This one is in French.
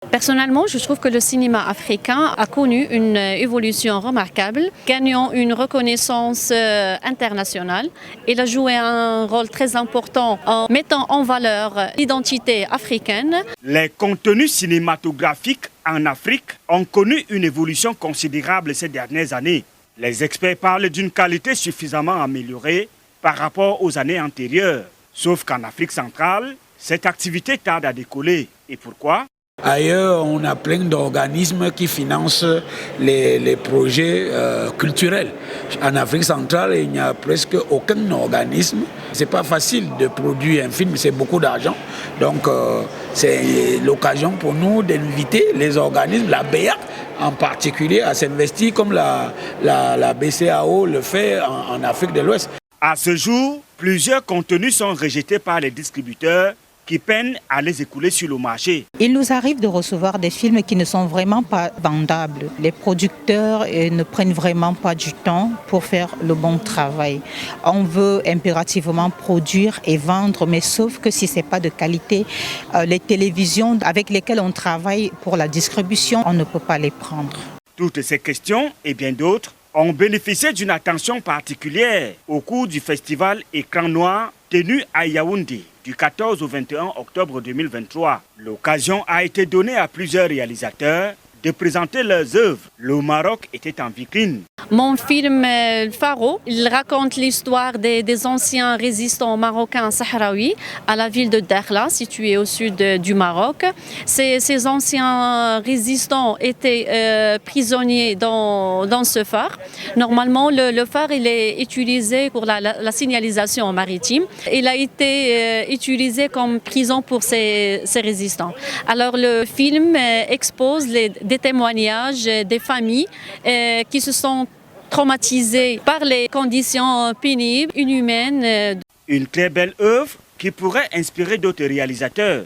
Personnellement, je trouve que le cinéma africain a connu une évolution remarquable, gagnant une reconnaissance internationale. Il a joué un rôle très important en mettant en valeur l'identité africaine. Les contenus cinématographiques en Afrique ont connu une évolution considérable ces dernières années. Les experts parlent d'une qualité suffisamment améliorée par rapport aux années antérieures. Sauf qu'en Afrique centrale, cette activité tarde à décoller. Et pourquoi ? Ailleurs, on a plein d'organismes qui financent les projets culturels. En Afrique centrale, il n'y a presque aucun organisme. Ce n'est pas facile de produire un film, c'est beaucoup d'argent. Donc, c'est l'occasion pour nous d'inviter les organismes, la BEAC en particulier, à s'investir comme la BCAO le fait en Afrique de l'Ouest. À ce jour, plusieurs contenus sont rejetés par les distributeurs qui peinent à les écouler sur le marché. Il nous arrive de recevoir des films qui ne sont vraiment pas vendables. Les producteurs ne prennent vraiment pas du temps pour faire le bon travail. On veut impérativement produire et vendre, mais sauf que si ce n'est pas de qualité, les télévisions avec lesquelles on travaille pour la distribution, on ne peut pas les prendre. Toutes ces questions et bien d'autres ont bénéficié d'une attention particulière au cours du festival Écran Noir tenu à Yaoundé du 14 au 21 octobre 2023. L'occasion a été donnée à plusieurs réalisateurs de présenter leurs œuvres. Le Maroc était en vitrine. Mon film Faro, il raconte l'histoire des anciens résistants marocains sahraouis à la ville de Dakhla, située au sud du Maroc. Ces anciens résistants étaient prisonniers dans ce phare. Normalement, le phare il est utilisé pour la signalisation maritime. Il a été utilisé comme prison pour ces résistants. Alors le film expose des témoignages des familles qui se sont traumatisées par les conditions pénibles, inhumaines. Une très belle œuvre qui pourrait inspirer d'autres réalisateurs.